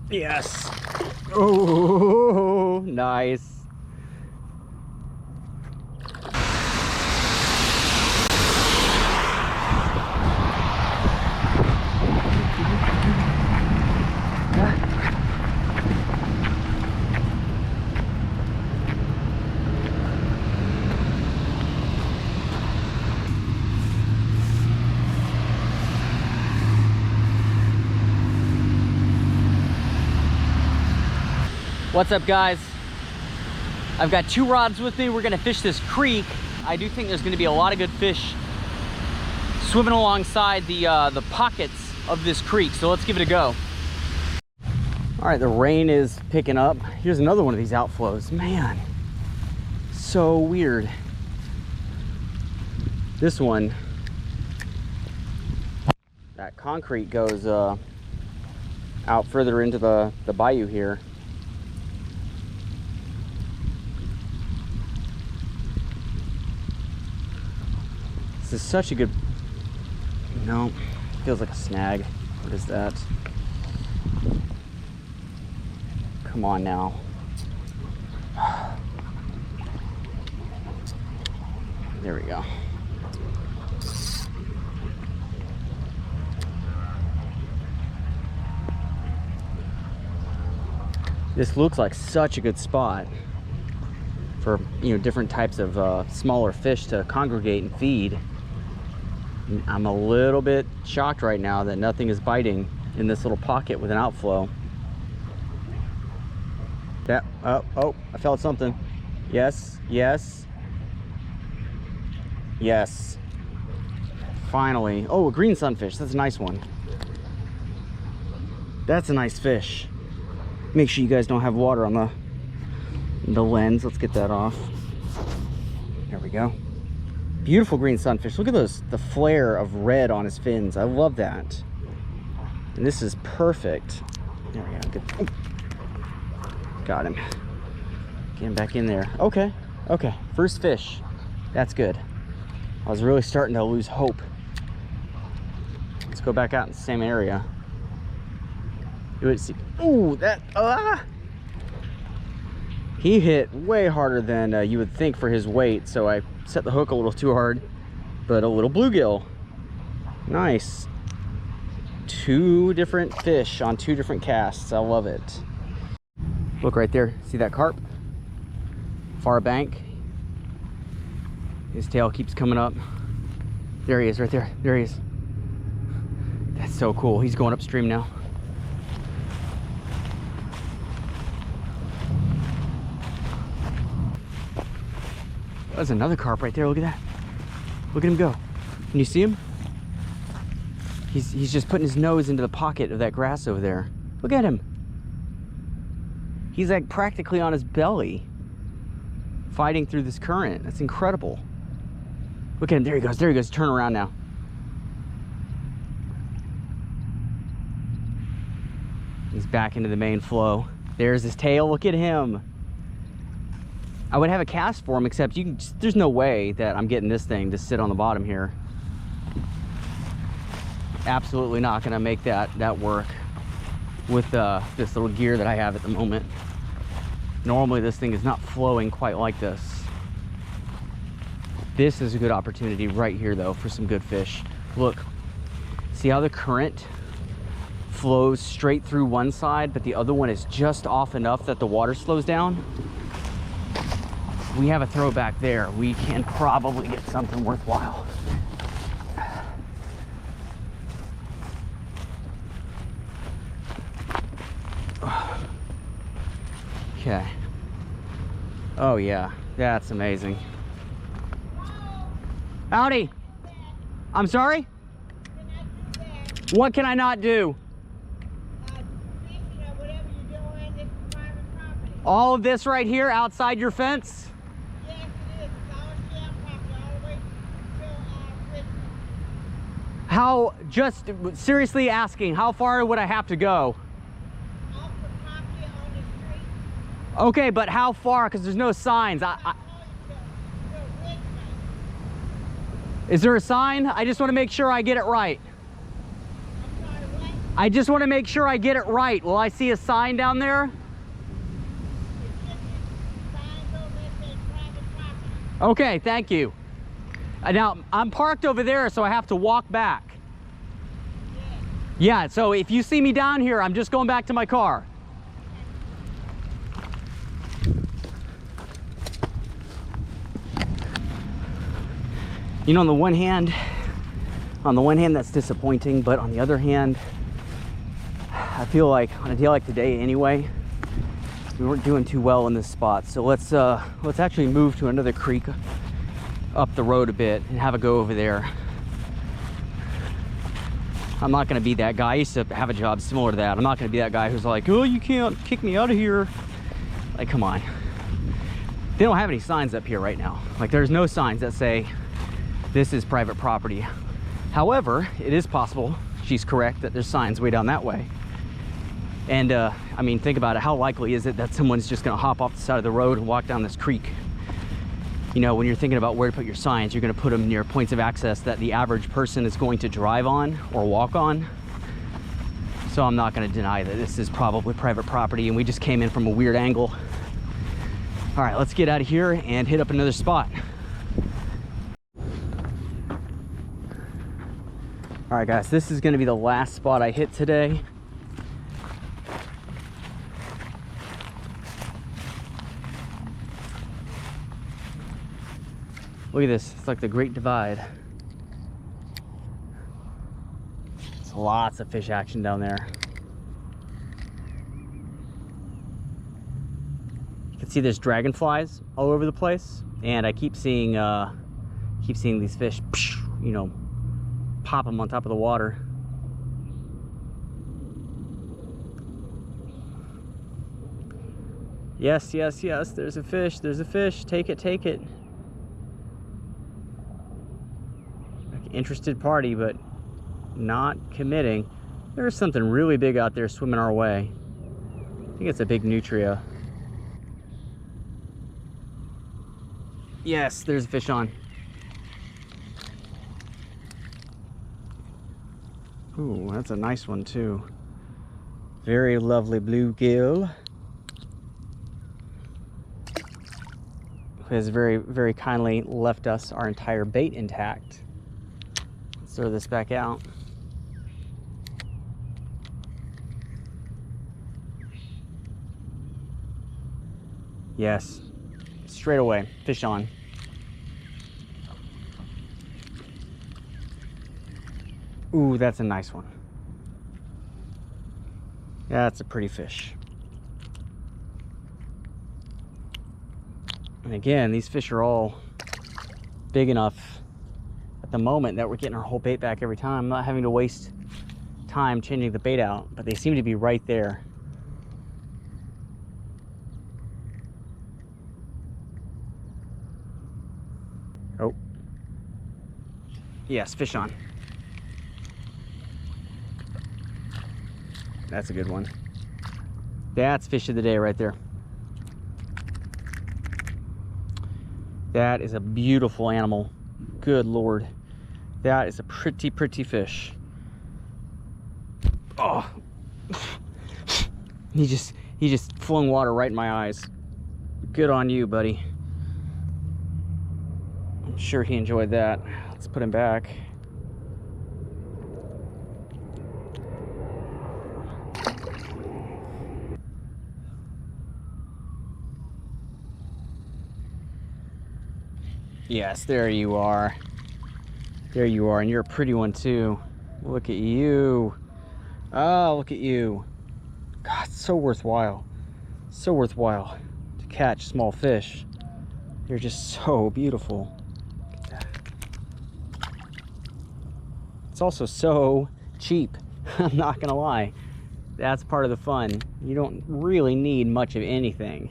Yes. Oh, nice. What's up, guys? I've got 2 rods with me. We're gonna fish this creek. I do think there's gonna be a lot of good fish swimming alongside the pockets of this creek, so let's give it a go. All right, the rain is picking up. Here's another one of these outflows. Man, so weird. This one, that concrete goes out further into the bayou here. This is such a good, no, feels like a snag. What is that? Come on now. There we go. This looks like such a good spot for, you know, different types of smaller fish to congregate and feed. I'm a little bit shocked right now that nothing is biting in this little pocket with an outflow. Yeah, oh, I felt something. Yes, yes, yes. Finally. Oh, a green sunfish. That's a nice one. That's a nice fish. Make sure you guys don't have water on the lens. Let's get that off. There we go. Beautiful green sunfish. Look at those, the flare of red on his fins. I love that. And this is perfect. There we go. Good. Oh. Got him. Get him back in there. Okay. Okay. First fish. That's good. I was really starting to lose hope. Let's go back out in the same area. Do it. See. Ooh, that. He hit way harder than you would think for his weight, so I set the hook a little too hard, but a little bluegill. Nice. 2 different fish on 2 different casts. I love it. Look right there. See that carp? Far bank. His tail keeps coming up. There he is, right there. There he is. That's so cool. He's going upstream now. There's another carp right there. Look at that. Look at him go. Can you see him? He's just putting his nose into the pocket of that grass over there. Look at him. He's like practically on his belly, fighting through this current. That's incredible. Look at him. There he goes. There he goes. Turn around now. He's back into the main flow. There's his tail. Look at him. I would have a cast for him, except there's no way that I'm getting this thing to sit on the bottom here. Absolutely not gonna make that work with this little gear that I have at the moment. Normally this thing is not flowing quite like this. This is a good opportunity right here though for some good fish. Look, see how the current flows straight through one side, but the other one is just off enough that the water slows down? We have a throwback there. We can probably get something worthwhile. Okay. Oh yeah, that's amazing. Howdy. I'm sorry? What can I not do? All of this right here outside your fence? How, just seriously asking, how far would I have to go? Off the property on the street. Okay, but how far? Because there's no signs. Is there a sign? I just want to make sure I get it right. I'm sorry, what? I just want to make sure I get it right. Will I see a sign down there? Okay, thank you. Now, I'm parked over there, so I have to walk back. Yeah, so if you see me down here, I'm just going back to my car. You know, on the one hand, that's disappointing, but on the other hand, I feel like on a day like today anyway, we weren't doing too well in this spot. So let's actually move to another creek up the road a bit and have a go over there. I'm not gonna be that guy. I used to have a job similar to that. I'm not gonna be that guy who's like, oh, you can't kick me out of here. Like, come on. They don't have any signs up here right now. Like, there's no signs that say this is private property. However, it is possible, she's correct, that there's signs way down that way. And I mean, think about it. How likely is it that someone's just gonna hop off the side of the road and walk down this creek? You know, when you're thinking about where to put your signs, you're gonna put them near points of access that the average person is going to drive on or walk on. So I'm not gonna deny that this is probably private property and we just came in from a weird angle. All right, let's get out of here and hit up another spot. All right, guys, this is gonna be the last spot I hit today. Look at this, it's like the Great Divide. There's lots of fish action down there. You can see there's dragonflies all over the place, and I keep seeing these fish, you know, pop them on top of the water. Yes, yes, yes, there's a fish, take it, take it. Interested party, but not committing. There's something really big out there swimming our way. I think it's a big nutria. Yes, there's a fish on. Ooh, that's a nice one too. Very lovely bluegill. Who has very, very kindly left us our entire bait intact. Throw this back out. Yes, straight away, fish on. Ooh, that's a nice one. That's a pretty fish. And again, these fish are all big enough at the moment that we're getting our whole bait back every time. I'm not having to waste time changing the bait out, but they seem to be right there. Oh. Yes, fish on. That's a good one. That's fish of the day right there. That is a beautiful animal. Good Lord. That is a pretty, pretty fish. Oh. He just flung water right in my eyes. Good on you, buddy. I'm sure he enjoyed that. Let's put him back. Yes, there you are. There you are, and you're a pretty one too. Look at you. Oh, look at you. God, it's so worthwhile. So worthwhile to catch small fish. They're just so beautiful. Look at that. It's also so cheap. I'm not gonna lie. That's part of the fun. You don't really need much of anything.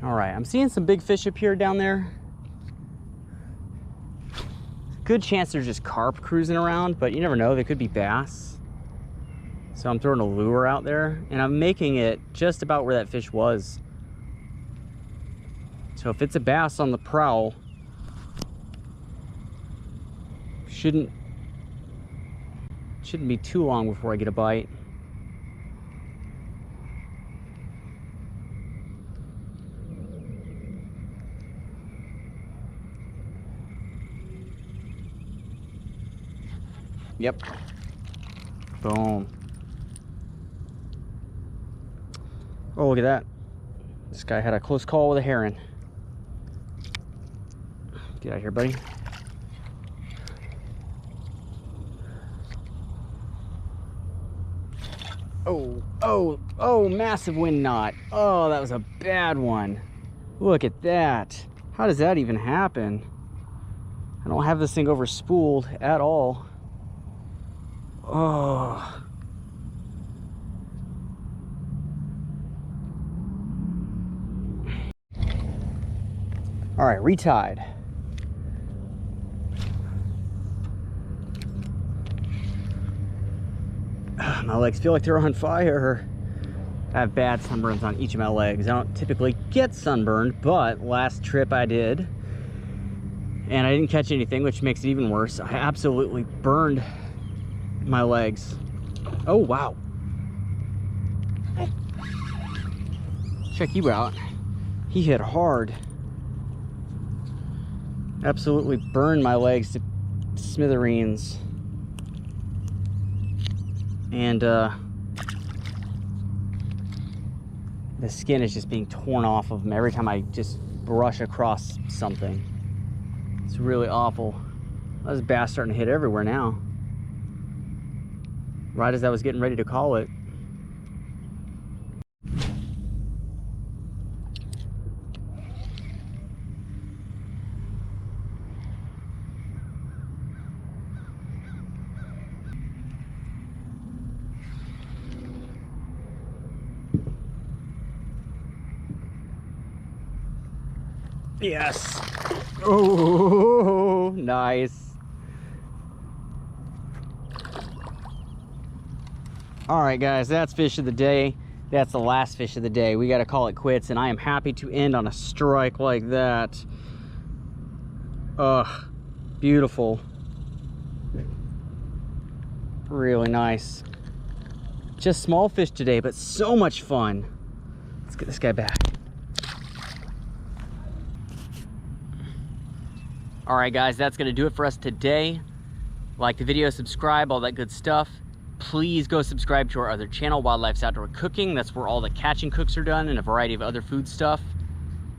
All right, I'm seeing some big fish up here down there. Good chance they're just carp cruising around, but you never know, they could be bass. So I'm throwing a lure out there and I'm making it just about where that fish was. So if it's a bass on the prowl, Shouldn't be too long before I get a bite. Yep. Boom. Oh, look at that. This guy had a close call with a heron. Get out of here, buddy. Oh, massive wind knot. Oh, that was a bad one. Look at that. How does that even happen? I don't have this thing over spooled at all. Oh. All right, retied. My legs feel like they're on fire. I have bad sunburns on each of my legs. I don't typically get sunburned, but last trip I did, and I didn't catch anything, which makes it even worse. I absolutely burned my legs. Oh, wow. Check you out. He hit hard. Absolutely burned my legs to smithereens. And the skin is just being torn off of them every time I just brush across something. It's really awful. This bass starting to hit everywhere now. Right as I was getting ready to call it. Yes. Oh, nice. All right, guys, that's fish of the day. That's the last fish of the day. We got to call it quits, and I am happy to end on a strike like that. Ugh, beautiful. Really nice. Just small fish today, but so much fun. Let's get this guy back. All right, guys, that's gonna do it for us today. Like the video, subscribe, all that good stuff. Please go subscribe to our other channel, Wildlife's Outdoor Cooking. That's where all the catching cooks are done and a variety of other food stuff.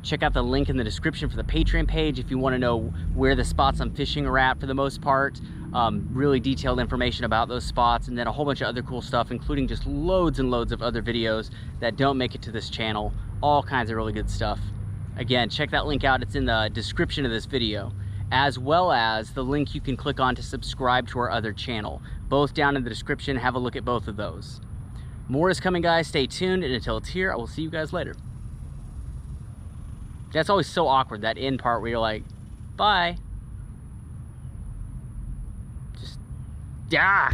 Check out the link in the description for the Patreon page if you want to know where the spots I'm fishing are at for the most part. Really detailed information about those spots, and then a whole bunch of other cool stuff, including just loads and loads of other videos that don't make it to this channel. All kinds of really good stuff. Again, check that link out. It's in the description of this video, as well as the link you can click on to subscribe to our other channel. Both down in the description. Have a look at both of those. More is coming, guys. Stay tuned, and until it's here, I will see you guys later. That's always so awkward, that end part where you're like, bye. Just,